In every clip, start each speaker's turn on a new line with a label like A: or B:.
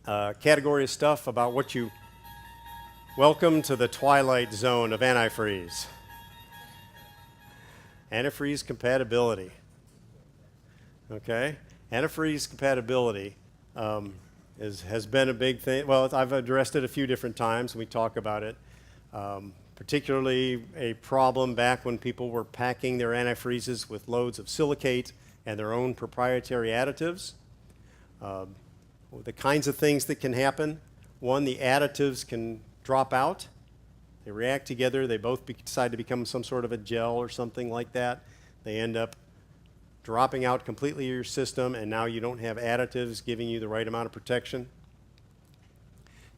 A: Category of stuff about what you... Welcome to the twilight zone of antifreeze. Antifreeze compatibility. Okay? Antifreeze compatibility has been a big thing. Well, I've addressed it a few different times, and we talk about it. Particularly a problem back when people were packing their antifreezes with loads of silicate and their own proprietary additives. The kinds of things that can happen: one, the additives can drop out. They react together. They both decide to become some sort of a gel or something like that. They end up dropping out completely your system, and now you don't have additives giving you the right amount of protection.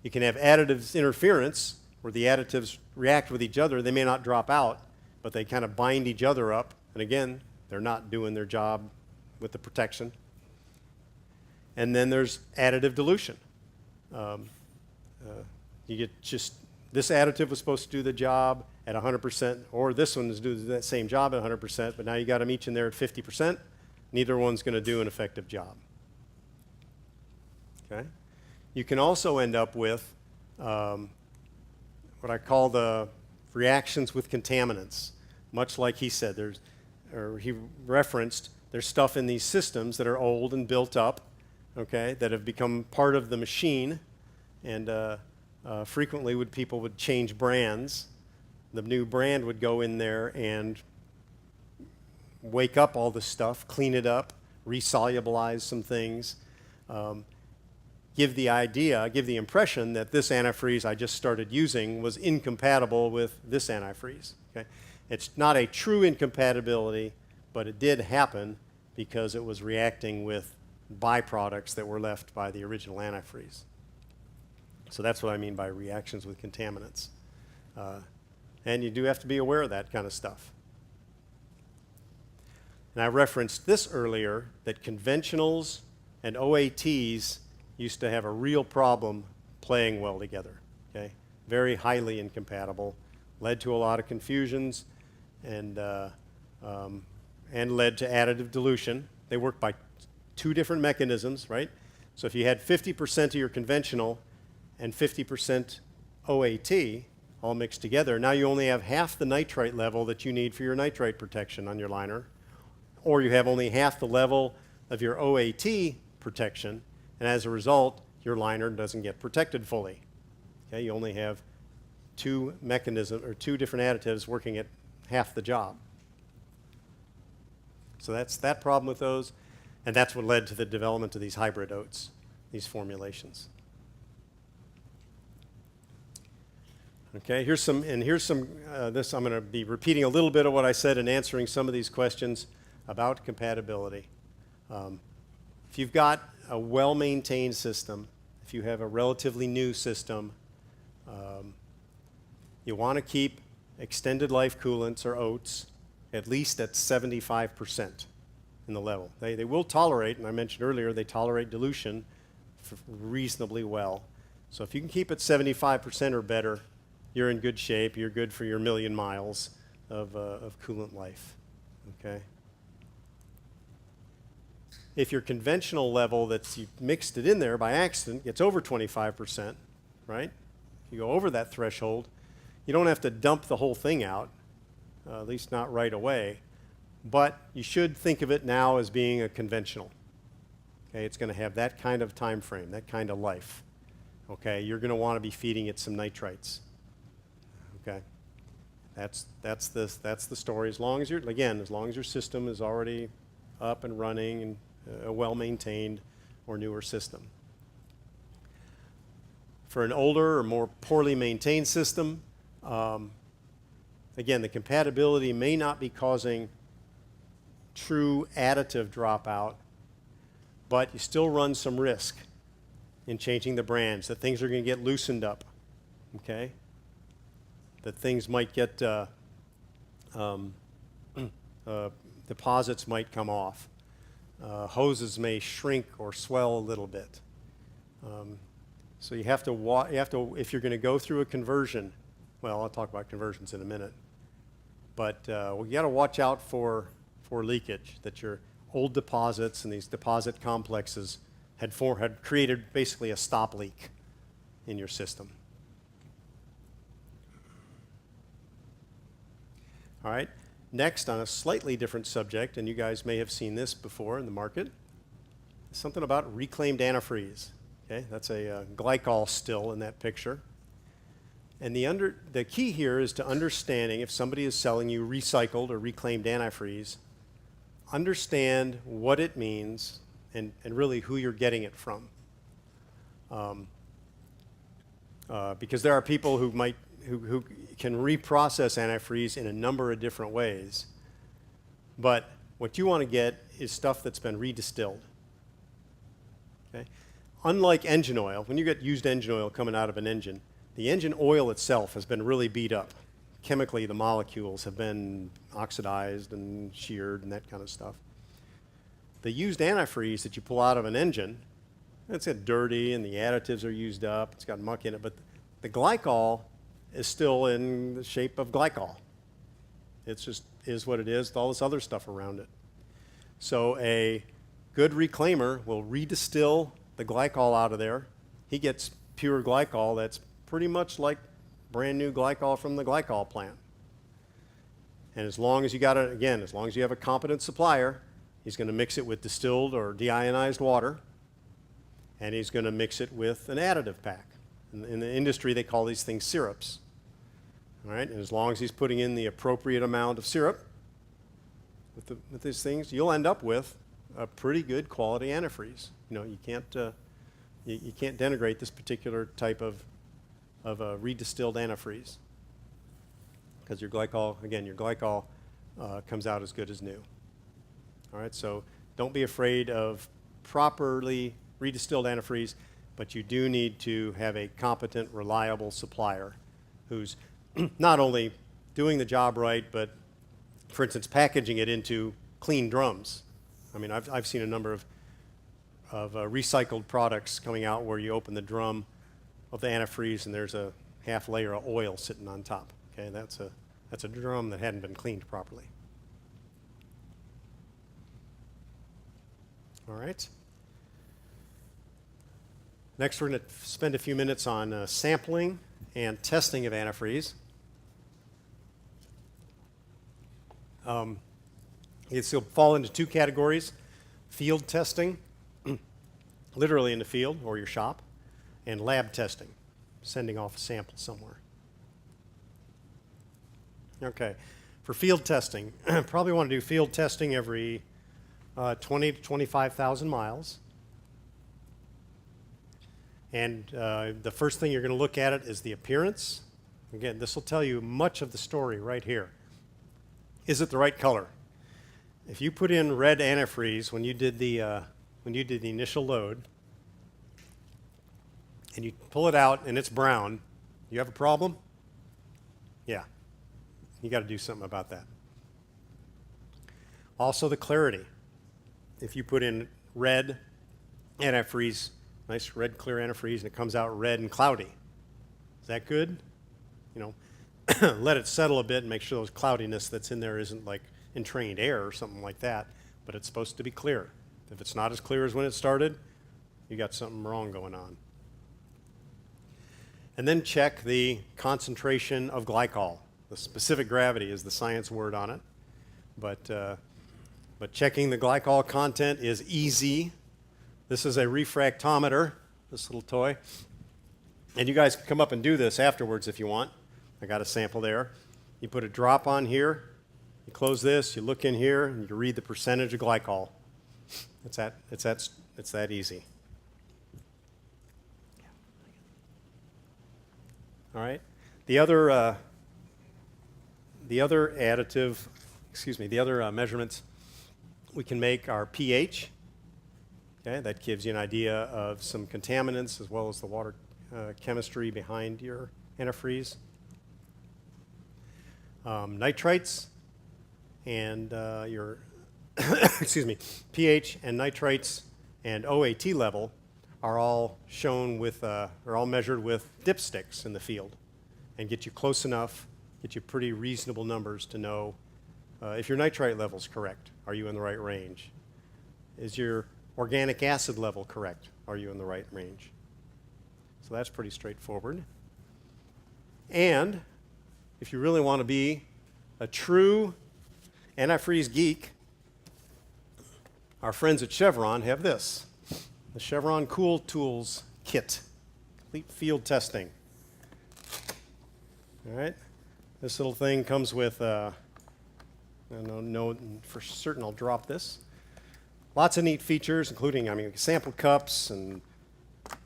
A: You can have additives interference, where the additives react with each other. They may not drop out, but they kind of bind each other up. And again, they're not doing their job with the protection. And then there's additive dilution. You get just, this additive was supposed to do the job at 100%, or this one is doing that same job at 100%, but now you got them each in there at 50%. Neither one's going to do an effective job. Okay? You can also end up with what I call the reactions with contaminants. Much like he said, he referenced, there's stuff in these systems that are old and built up, okay, that have become part of the machine, and frequently people would change brands. The new brand would go in there and wake up all this stuff, clean it up, resolubilize some things, give the impression that this antifreeze I just started using was incompatible with this antifreeze. Okay? It's not a true incompatibility, but it did happen because it was reacting with byproducts that were left by the original antifreeze. So that's what I mean by reactions with contaminants. And you do have to be aware of that kind of stuff. And I referenced this earlier, that conventionals and OATs used to have a real problem playing well together. Okay? Very highly incompatible, led to a lot of confusions, and led to additive dilution. They work by two different mechanisms, right? So if you had 50% of your conventional and 50% OAT all mixed together, now you only have half the nitrite level that you need for your nitrite protection on your liner, or you have only half the level of your OAT protection, and as a result, your liner doesn't get protected fully. Okay, you only have two different additives working at half the job. So that's that problem with those, and that's what led to the development of these hybrid oats, these formulations. Okay, here's some, this I'm going to be repeating a little bit of what I said and answering some of these questions about compatibility. If you've got a well-maintained system, if you have a relatively new system, you want to keep extended life coolants or oats at least at 75% in the level. They will tolerate, and I mentioned earlier, they tolerate dilution reasonably well. So if you can keep it 75% or better, you're in good shape. You're good for your 1,000,000 miles of coolant life. Okay. If your conventional level that you mixed it in there by accident gets over 25%, right? If you go over that threshold, you don't have to dump the whole thing out, at least not right away, but you should think of it now as being a conventional. Okay, it's going to have that kind of time frame, that kind of life. Okay, you're going to want to be feeding it some nitrites. Okay, that's the story. As long as your system is already up and running and a well-maintained or newer system. For an older or more poorly maintained system, again, the compatibility may not be causing true additive dropout, but you still run some risk in changing the brands, that things are going to get loosened up, okay? That things might get, deposits might come off. Hoses may shrink or swell a little bit. So you have to, if you're going to go through a conversion, well, I'll talk about conversions in a minute, but you got to watch out for leakage, that your old deposits and these deposit complexes had created basically a stop leak in your system. All right, next on a slightly different subject, and you guys may have seen this before in the market, something about reclaimed antifreeze. Okay, that's a glycol still in that picture. And the key here is to understanding if somebody is selling you recycled or reclaimed antifreeze, understand what it means and really who you're getting it from. Because there are people who can reprocess antifreeze in a number of different ways. But what you want to get is stuff that's been redistilled. Okay? Unlike engine oil, when you get used engine oil coming out of an engine, the engine oil itself has been really beat up. Chemically, the molecules have been oxidized and sheared and that kind of stuff. The used antifreeze that you pull out of an engine, it's got dirty and the additives are used up, it's got muck in it, but the glycol is still in the shape of glycol. It just is what it is with all this other stuff around it. So a good reclaimer will redistill the glycol out of there. He gets pure glycol that's pretty much like brand new glycol from the glycol plant. And as long as you got it, again, as long as you have a competent supplier, he's going to mix it with distilled or deionized water, and he's going to mix it with an additive pack. In the industry, they call these things syrups. All right, and as long as he's putting in the appropriate amount of syrup with these things, you'll end up with a pretty good quality antifreeze. You know, you can't denigrate this particular type of redistilled antifreeze because your glycol comes out as good as new. All right, so don't be afraid of properly redistilled antifreeze, but you do need to have a competent, reliable supplier who's not only doing the job right, but, for instance, packaging it into clean drums. I mean, I've seen a number of recycled products coming out where you open the drum of the antifreeze and there's a half layer of oil sitting on top. Okay, that's a drum that hadn't been cleaned properly. All right. Next, we're going to spend a few minutes on sampling and testing of antifreeze. It'll fall into two categories: field testing, literally in the field or your shop, and lab testing, sending off a sample somewhere. Okay, for field testing, probably want to do field testing every 20 to 25,000 miles. And the first thing you're going to look at it is the appearance. Again, this will tell you much of the story right here. Is it the right color? If you put in red antifreeze when you did the initial load, and you pull it out and it's brown, you have a problem? Yeah, you got to do something about that. Also the clarity. If you put in red antifreeze, nice red clear antifreeze, and it comes out red and cloudy, is that good? You know, let it settle a bit and make sure those cloudiness that's in there isn't like entrained air or something like that, but it's supposed to be clear. If it's not as clear as when it started, you got something wrong going on. And then check the concentration of glycol. The specific gravity is the science word on it, but checking the glycol content is easy. This is a refractometer, this little toy. And you guys can come up and do this afterwards if you want. I got a sample there. You put a drop on here, you close this, you look in here, and you read the percentage of glycol. It's that easy. All right. The other measurements we can make are pH. Okay, that gives you an idea of some contaminants as well as the water chemistry behind your antifreeze. Nitrites and your pH and nitrites and OAT level are all shown with, are all measured with dipsticks in the field, and get you close enough, get you pretty reasonable numbers to know if your nitrite level is correct. Are you in the right range? Is your organic acid level correct? Are you in the right range? So that's pretty straightforward. And if you really want to be a true antifreeze geek, our friends at Chevron have this, the Chevron Cool Tools Kit, complete field testing. All right, this little thing comes with, I don't know for certain I'll drop this. Lots of neat features, including, sample cups and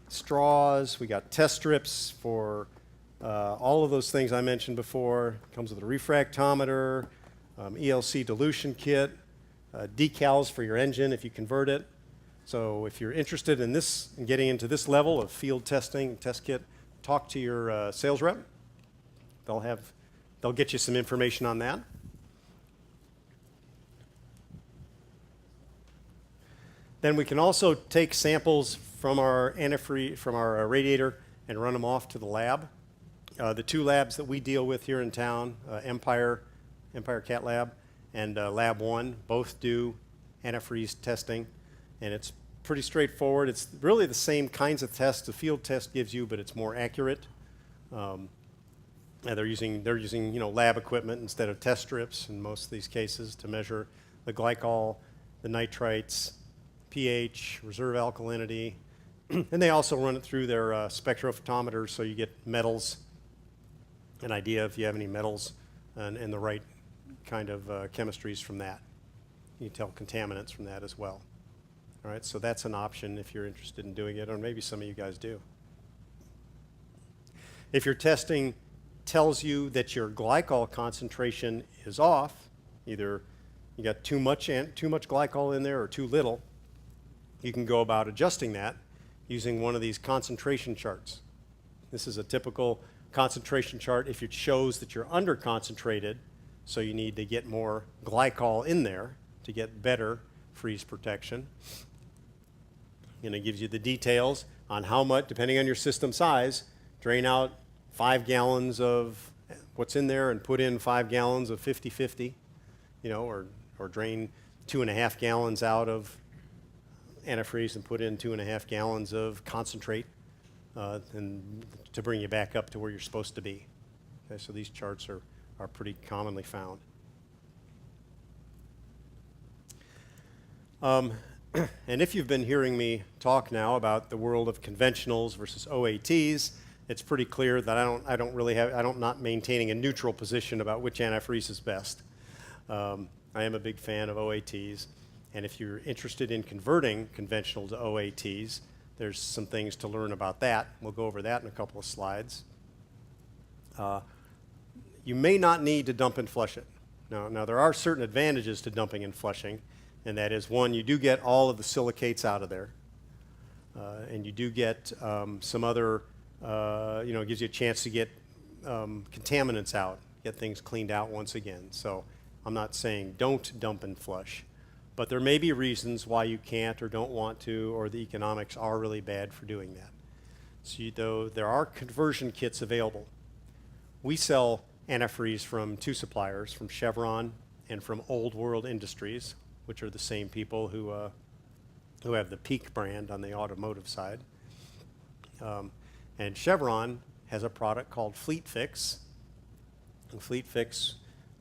A: straws. We got test strips for all of those things I mentioned before. It comes with a refractometer, ELC dilution kit, decals for your engine if you convert it. So if you're interested in this and getting into this level of field testing, test kit, talk to your sales rep. They'll get you some information on that. Then we can also take samples from our antifreeze, from our radiator, and run them off to the lab. The two labs that we deal with here in town, Empire Cat Lab and Lab 1, both do antifreeze testing, and it's pretty straightforward. It's really the same kinds of tests the field test gives you, but it's more accurate. And they're using lab equipment instead of test strips in most of these cases to measure the glycol, the nitrites, pH, reserve alkalinity, and they also run it through their spectrophotometers, so you get metals, an idea if you have any metals and the right kind of chemistries from that. You can tell contaminants from that as well. All right, so that's an option if you're interested in doing it, or maybe some of you guys do. If your testing tells you that your glycol concentration is off, either you got too much glycol in there or too little, you can go about adjusting that using one of these concentration charts. This is a typical concentration chart if it shows that you're under-concentrated, so you need to get more glycol in there to get better freeze protection. And it gives you the details on how much, depending on your system size, drain out 5 gallons of what's in there and put in 5 gallons of 50-50, or drain 2.5 gallons out of antifreeze and put in 2.5 gallons of concentrate and to bring you back up to where you're supposed to be. Okay, so these charts are pretty commonly found. And if you've been hearing me talk now about the world of conventionals versus OATs, it's pretty clear that I'm not maintaining a neutral position about which antifreeze is best. I am a big fan of OATs. And if you're interested in converting conventional to OATs, there's some things to learn about that. We'll go over that in a couple of slides. You may not need to dump and flush it. Now there are certain advantages to dumping and flushing, and that is, one, you do get all of the silicates out of there, and you do get some other, it gives you a chance to get contaminants out, get things cleaned out once again. So I'm not saying don't dump and flush. But there may be reasons why you can't or don't want to, or the economics are really bad for doing that. So there are conversion kits available. We sell antifreeze from two suppliers, from Chevron and from Old World Industries, which are the same people who have the Peak brand on the automotive side. And Chevron has a product called Fleet Fix. And Fleet Fix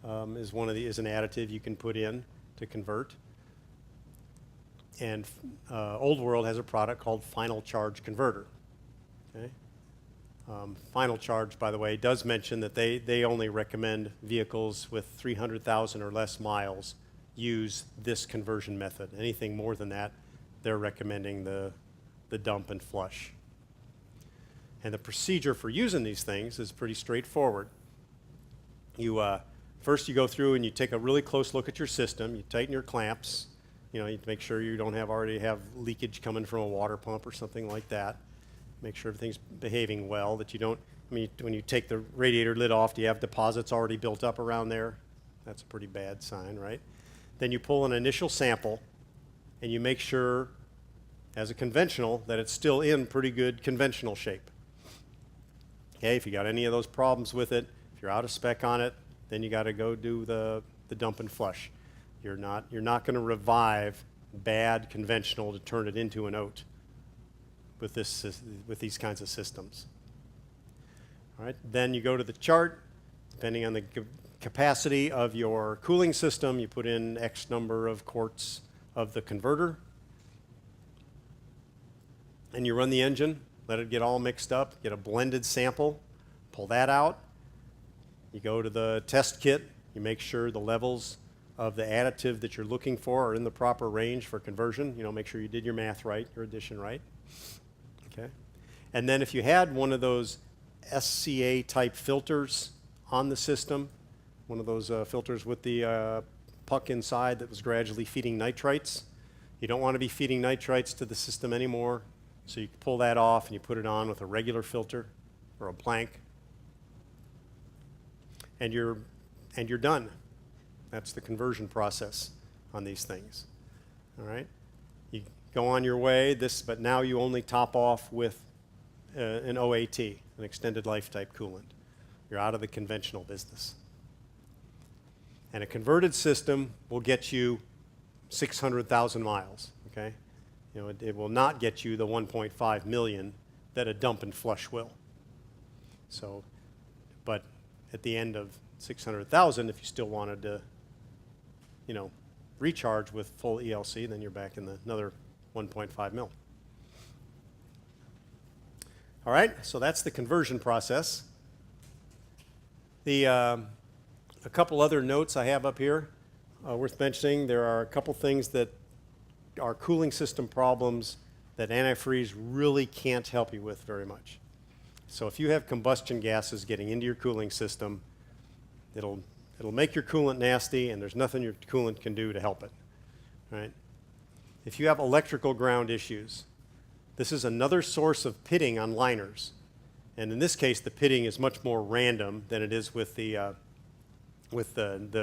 A: is an additive you can put in to convert. And Old World has a product called Final Charge Converter. Okay? Final Charge, by the way, does mention that they only recommend vehicles with 300,000 or less miles use this conversion method. Anything more than that, they're recommending the dump and flush. And the procedure for using these things is pretty straightforward. First you go through and you take a really close look at your system. You tighten your clamps. You make sure you don't already have leakage coming from a water pump or something like that. Make sure everything's behaving well, that you don't, when you take the radiator lid off, do you have deposits already built up around there? That's a pretty bad sign, right? Then you pull an initial sample and you make sure, as a conventional, that it's still in pretty good conventional shape. Okay, if you got any of those problems with it, if you're out of spec on it, then you got to go do the dump and flush. You're not going to revive bad conventional to turn it into an oat with these kinds of systems. All right, then you go to the chart. Depending on the capacity of your cooling system, you put in X number of quarts of the converter, and you run the engine, let it get all mixed up, get a blended sample, pull that out. You go to the test kit, you make sure the levels of the additive that you're looking for are in the proper range for conversion. You know, make sure you did your math right, your addition right. Okay. And then if you had one of those SCA type filters on the system, one of those filters with the puck inside that was gradually feeding nitrites, you don't want to be feeding nitrites to the system anymore, so you pull that off and you put it on with a regular filter or a blank, and you're done. That's the conversion process on these things. All right, you go on your way. But now you only top off with an OAT, an extended life type coolant. You're out of the conventional business. And a converted system will get you 600,000 miles. Okay, you know, it will not get you the 1.5 million that a dump and flush will. So, but at the end of 600,000, if you still wanted to, you know, recharge with full ELC, then you're back in another 1.5 mil. All right, so that's the conversion process. A couple other notes I have up here worth mentioning. There are a couple things that are cooling system problems that antifreeze really can't help you with very much. So if you have combustion gases getting into your cooling system, it'll make your coolant nasty, and there's nothing your coolant can do to help it. Right? If you have electrical ground issues, this is another source of pitting on liners. And in this case, the pitting is much more random than it is with the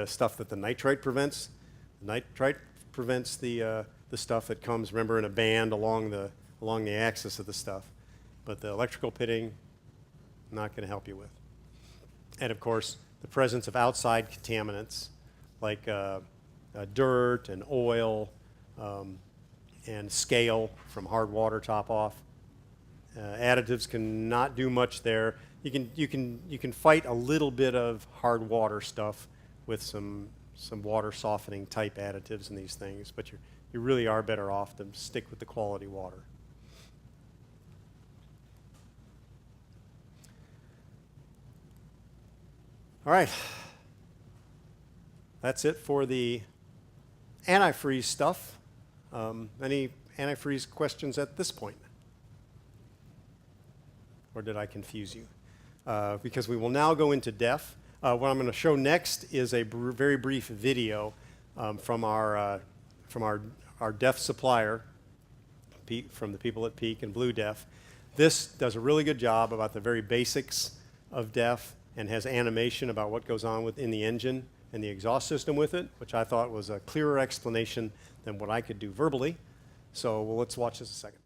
A: stuff that the nitrite prevents. The nitrite prevents the stuff that comes, remember, in a band along the axis of the stuff. But the electrical pitting, not going to help you with. And of course, the presence of outside contaminants like dirt and oil and scale from hard water top off. Additives cannot do much there. You can fight a little bit of hard water stuff with some water softening type additives in these things, but you really are better off to stick with the quality water. All right, that's it for the antifreeze stuff. Any antifreeze questions at this point? Or did I confuse you? Because we will now go into DEF. What I'm going to show next is a very brief video from our DEF supplier, from the people at Peak and Blue DEF. This does a really good job about the very basics of DEF and has animation about what goes on within the engine and the exhaust system with it, which I thought was a clearer explanation than what I could do verbally. So let's watch this a second.